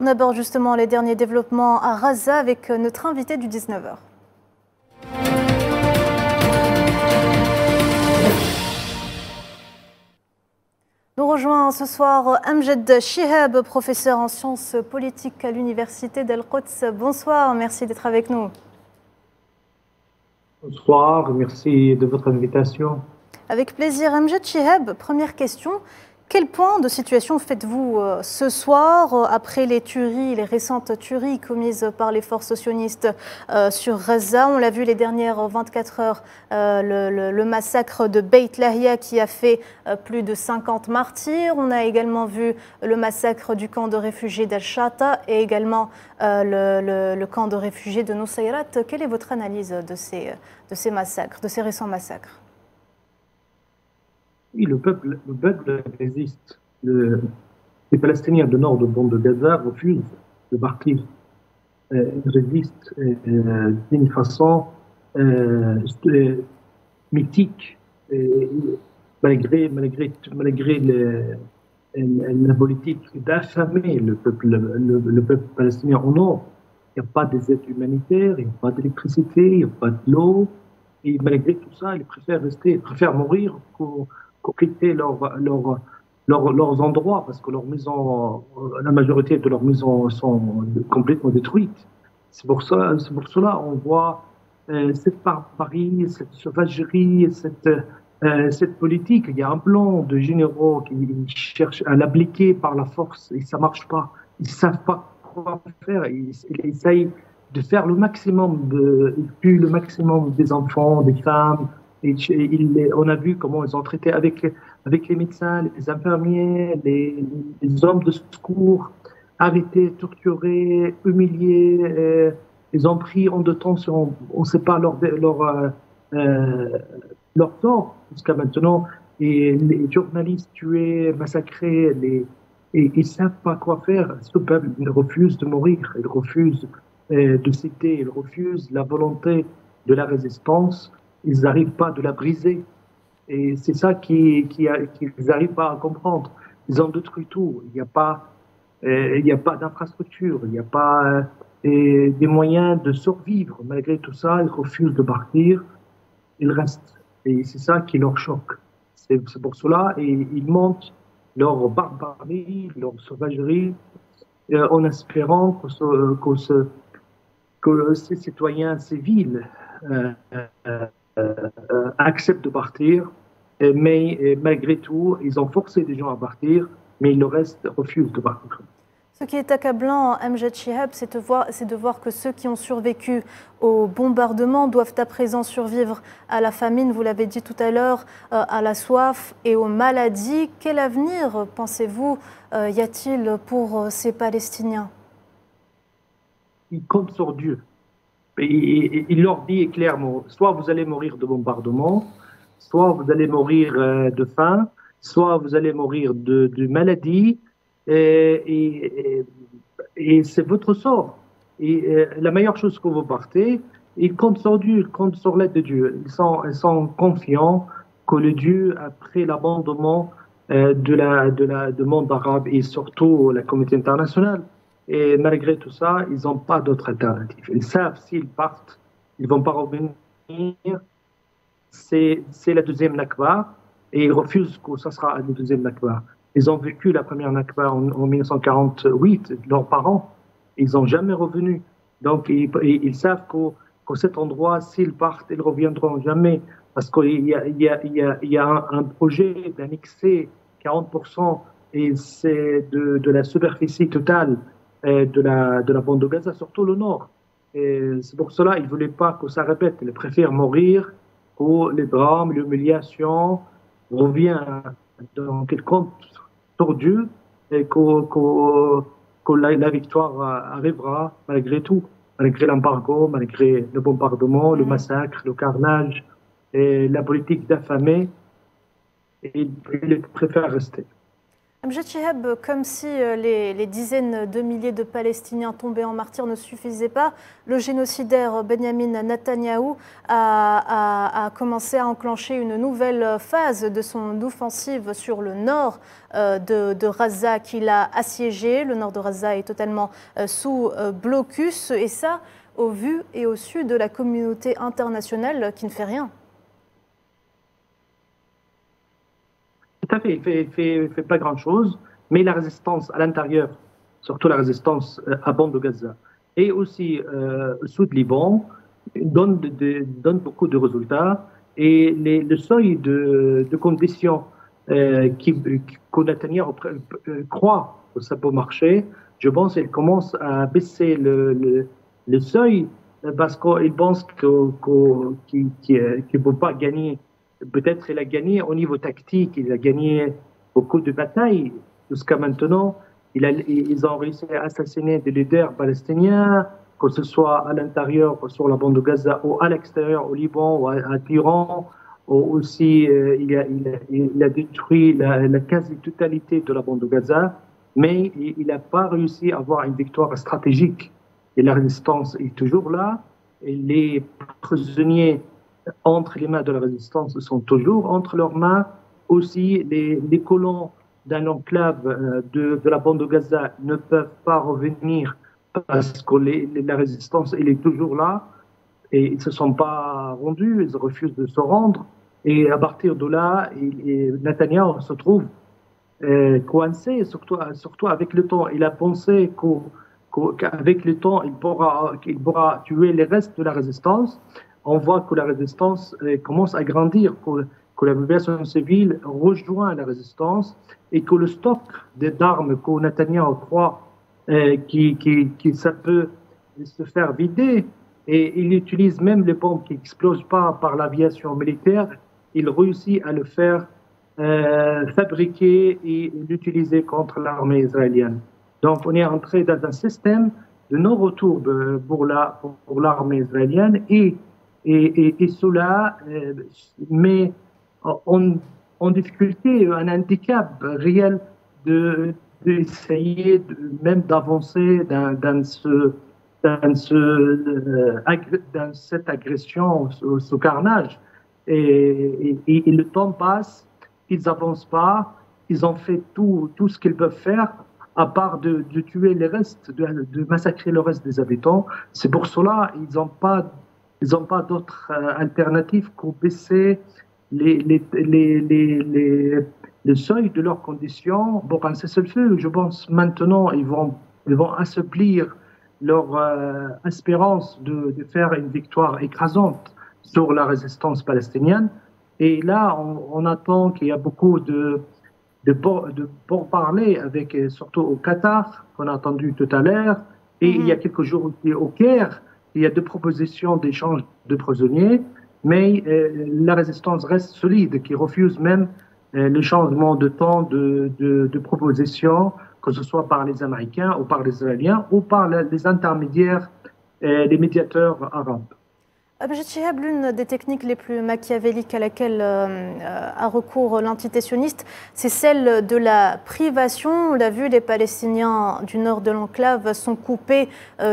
On aborde justement les derniers développements à Gaza avec notre invité du 19h. Nous rejoint ce soir Amjad Chihab, professeur en sciences politiques à l'université d'Al-Quds. Bonsoir, merci d'être avec nous. Bonsoir, merci de votre invitation. Avec plaisir. Amjad Chihab, première question. Quel point de situation faites-vous ce soir après les tueries, les récentes tueries commises par les forces sionistes sur Gaza? On l'a vu les dernières 24 heures, le massacre de Beit Lahia qui a fait plus de 50 martyrs. On a également vu le massacre du camp de réfugiés d'Al-Shata et également le camp de réfugiés de Nusayrat. Quelle est votre analyse de ces massacres, de ces récents massacres? Oui, le peuple résiste. Les Palestiniens du nord de bande de Gaza refusent de partir. Ils résistent d'une façon mythique, malgré la politique d'affamer le peuple palestinien au nord. Il n'y a pas des aides humanitaires, il n'y a pas d'électricité, il n'y a pas de l'eau. Et malgré tout ça, ils préfèrent rester, ils préfèrent mourir qu'au quitter leurs endroits, parce que leurs maisons, la majorité de leurs maisons sont complètement détruites. C'est pour cela on voit cette barbarie, cette sauvagerie, cette politique. Il y a un plan de généraux qui cherchent à l'appliquer par la force et ça marche pas. Ils savent pas quoi faire. Ils essayent de faire le maximum, ils tuent le maximum des enfants, des femmes. On a vu comment ils ont traité avec les médecins, les infirmiers, les hommes de secours, arrêtés, torturés, humiliés. Ils ont pris en détention, on ne sait pas leur sort jusqu'à maintenant. Et les journalistes tués, massacrés, et ils ne savent pas quoi faire. Ce peuple refuse de mourir, il refuse de citer, ils refusent la volonté de la résistance. Ils n'arrivent pas de la briser. Et c'est ça qu'ils n'arrivent pas à comprendre. Ils ont détruit tout. Il n'y a pas d'infrastructure, il n'y a pas des moyens de survivre. Malgré tout ça, ils refusent de partir. Ils restent. Et c'est ça qui leur choque. C'est pour cela, et ils montent leur barbarie, leur sauvagerie, en espérant que ces citoyens civils acceptent de partir, mais malgré tout, ils ont forcé des gens à partir, mais le reste refuse de partir. Ce qui est accablant, Amjad Chihab, c'est de voir que ceux qui ont survécu au bombardement doivent à présent survivre à la famine, vous l'avez dit tout à l'heure, à la soif et aux maladies. Quel avenir, pensez-vous, y a-t-il pour ces Palestiniens? Ils comptent sur Dieu. Et il leur dit clairement, soit vous allez mourir de bombardement, soit vous allez mourir de faim, soit vous allez mourir de maladie, et c'est votre sort. Et la meilleure chose que vous partez, ils comptent sur Dieu, ils comptent sur l'aide de Dieu. Ils sont confiants que le Dieu, après l'abandonnement du monde arabe et surtout la communauté internationale, et malgré tout ça, ils n'ont pas d'autre alternative. Ils savent s'ils partent, ils ne vont pas revenir. C'est la deuxième Nakba et ils refusent que ça sera la deuxième Nakba. Ils ont vécu la première Nakba en 1948, leurs parents, ils n'ont jamais revenu. Donc ils savent qu'à cet endroit, s'ils partent, ils ne reviendront jamais. Parce qu'il y a un projet d'annexer 40% et c'est de la superficie totale de la bande de Gaza, surtout le nord. C'est pour cela qu'ils ne voulaient pas que ça répète. Ils préfèrent mourir que les drames, l'humiliation reviennent. Donc ils comptent sur Dieu et que la victoire arrivera malgré tout, malgré l'embargo, malgré le bombardement, le massacre, le carnage, et la politique d'affamer. Et ils préfèrent rester. Amjad Chihab, comme si les dizaines de milliers de Palestiniens tombés en martyrs ne suffisaient pas, le génocidaire Benjamin Netanyahou a commencé à enclencher une nouvelle phase de son offensive sur le nord de Gaza qu'il a assiégé. Le nord de Gaza est totalement sous blocus, et ça au vu et au su de la communauté internationale qui ne fait rien. Tout à fait, il fait pas grand-chose, mais la résistance à l'intérieur, surtout la résistance à bande de Gaza, et aussi au sud Liban, donne beaucoup de résultats. Et le seuil de conditions que Netanyahu croit que ça peut marcher, je pense qu'il commence à baisser le seuil parce qu'il pense qu'il ne peut pas gagner. Peut-être il a gagné au niveau tactique, il a gagné beaucoup de batailles jusqu'à maintenant. Ils ont réussi à assassiner des leaders palestiniens, que ce soit à l'intérieur, sur la bande de Gaza, ou à l'extérieur, au Liban, ou à Téhéran. Aussi, il a détruit la quasi-totalité de la bande de Gaza, mais il n'a pas réussi à avoir une victoire stratégique. Et la résistance est toujours là. Et les prisonniers entre les mains de la résistance sont toujours entre leurs mains. Aussi, les colons d'un enclave de la bande de Gaza ne peuvent pas revenir parce que la résistance elle est toujours là et ils ne se sont pas rendus, ils refusent de se rendre. Et à partir de là, Netanyahou se trouve coincé, surtout avec le temps. Il a pensé qu'avec le temps, il pourra tuer les restes de la résistance. On voit que la résistance commence à grandir, que la population civile rejoint la résistance et que le stock d'armes que Netanyahou croit que ça peut se faire vider, et il utilise même les bombes qui n'explosent pas par l'aviation militaire, il réussit à le faire fabriquer et l'utiliser contre l'armée israélienne. Donc on est entré dans un système de non-retour pour l'armée israélienne et cela met en difficulté un handicap réel d'essayer même d'avancer dans cette agression, ce carnage. Et le temps passe, ils n'avancent pas, ils ont fait tout ce qu'ils peuvent faire, à part de tuer les restes, de massacrer le reste des habitants. C'est pour cela qu'ils n'ont pas d'autre alternative que baisser les seuils de leurs conditions pour un cessez-le-feu. Je pense maintenant ils vont assouplir leur espérance de faire une victoire écrasante sur la résistance palestinienne. Et là, on attend qu'il y a beaucoup de pourparlers avec, surtout au Qatar, qu'on a entendu tout à l'heure, et il y a quelques jours au Caire. Il y a 2 propositions d'échange de prisonniers, mais la résistance reste solide, qui refuse même le changement de temps de propositions, que ce soit par les Américains ou par les Israéliens ou par les intermédiaires, les médiateurs arabes. Amjad Chihab, l'une des techniques les plus machiavéliques à laquelle a recours l'entité sioniste, c'est celle de la privation. On l'a vu, les Palestiniens du nord de l'enclave sont coupés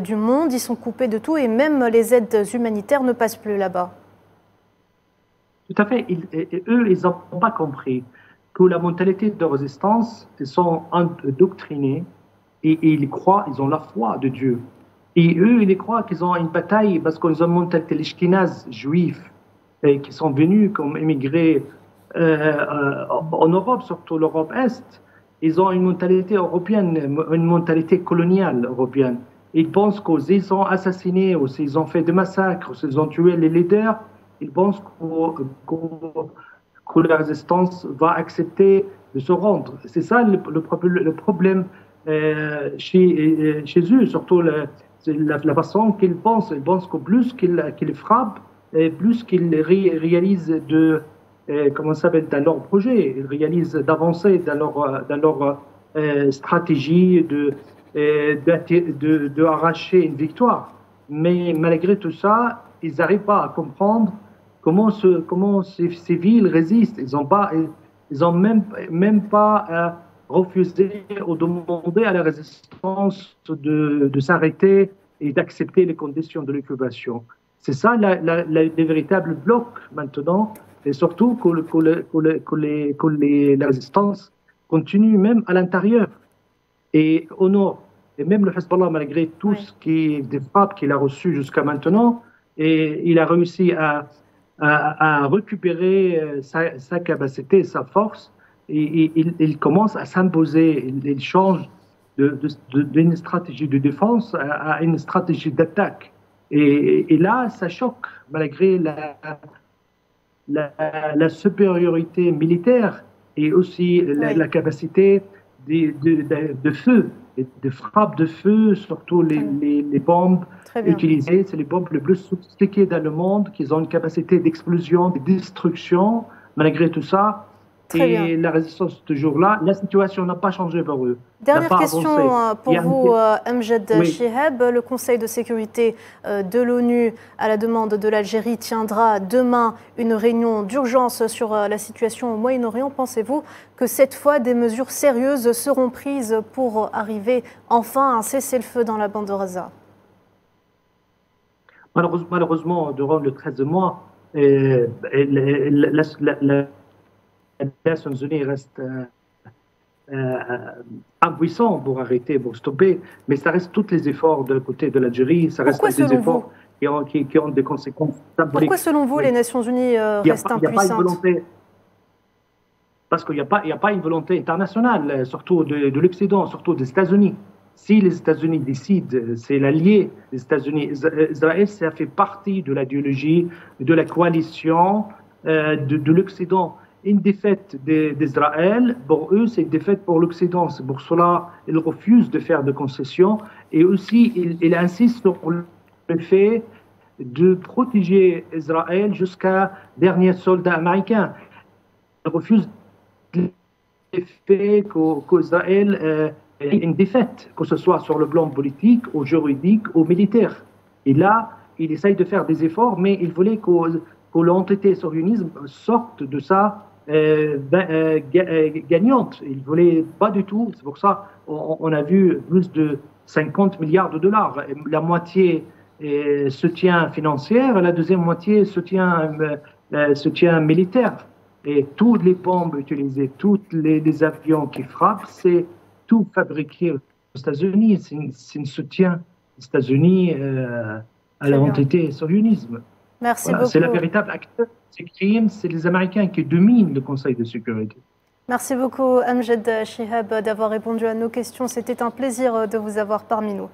du monde, ils sont coupés de tout et même les aides humanitaires ne passent plus là-bas. Tout à fait. Eux, ils n'ont pas compris que la mentalité de résistance, ils sont endoctrinés et ils croient, ils ont la foi de Dieu. Et eux, ils croient qu'ils ont une bataille parce qu'ils ont une mentalité l'ishkénaze juifs qui sont venus comme immigrés en Europe, surtout l'Europe Est. Ils ont une mentalité européenne, une mentalité coloniale européenne. Ils pensent qu'ils ont assassiné ou s'ils ont fait des massacres, ou s'ils ont tué les leaders, ils pensent que la résistance va accepter de se rendre. C'est ça le problème chez eux, surtout la façon qu'ils pensent. Ils pensent que plus qu'ils frappent, plus qu'ils réalisent comment ça s'appelle, dans leur projet, ils réalisent d'avancer dans leur stratégie de arracher une victoire. Mais malgré tout ça, ils n'arrivent pas à comprendre comment ces villes résistent. Ils ont même pas refuser ou demander à la résistance de s'arrêter et d'accepter les conditions de l'occupation. C'est ça les véritables blocs maintenant, et surtout que la résistance continue même à l'intérieur et au nord. Et même le Hezbollah, malgré tout ce qui est des frappes qu'il a reçues jusqu'à maintenant, et il a réussi à récupérer sa capacité, sa force, et il commence à s'imposer, il change d'une stratégie de défense à une stratégie d'attaque. Et là, ça choque, malgré la supériorité militaire et aussi la capacité de feu, de frappe de feu, surtout les bombes utilisées. C'est les bombes les plus sophistiquées dans le monde, qui ont une capacité d'explosion, de destruction, malgré tout ça. Et la résistance toujours là. La situation n'a pas changé pour eux. Dernière question pour vous, Amjad Chihab. Le Conseil de sécurité de l'ONU, à la demande de l'Algérie, tiendra demain une réunion d'urgence sur la situation au Moyen-Orient. Pensez-vous que cette fois, des mesures sérieuses seront prises pour arriver enfin à un cessez-le-feu dans la bande de Gaza? Malheureusement, durant le 13 mois, les Nations Unies restent impuissants pour arrêter, pour stopper, mais ça reste tous les efforts de côté de l'Algérie, ça reste des efforts qui ont des conséquences symboliques. Pourquoi, selon vous, les Nations Unies restent impuissantes? Parce qu'il n'y a pas une volonté internationale, surtout de l'Occident, surtout des États-Unis. Si les États-Unis décident, c'est l'allié des États-Unis. Israël, ça fait partie de l'idéologie, de la coalition de l'Occident. Une défaite d'Israël, pour eux, c'est une défaite pour l'Occident. C'est pour cela qu'ils refusent de faire de concessions. Et aussi, ils insistent sur le fait de protéger Israël jusqu'à dernier soldat américain. Ils refusent le fait qu'Israël ait une défaite, que ce soit sur le plan politique, ou juridique, ou militaire. Et là, ils essayent de faire des efforts, mais ils voulaient que l'entité sionisme sorte de ça gagnante. Ils ne voulaient pas du tout. C'est pour ça qu'on a vu plus de 50 milliards de dollars. La moitié soutien financier, la deuxième moitié soutien militaire. Et toutes les bombes utilisées, tous les avions qui frappent, c'est tout fabriqué aux États-Unis. C'est un soutien des États-Unis à l'entité sionisme. Merci beaucoup. C'est le véritable acteur de ce crime, c'est les Américains qui dominent le Conseil de sécurité. Merci beaucoup, Amjad Chihab, d'avoir répondu à nos questions. C'était un plaisir de vous avoir parmi nous.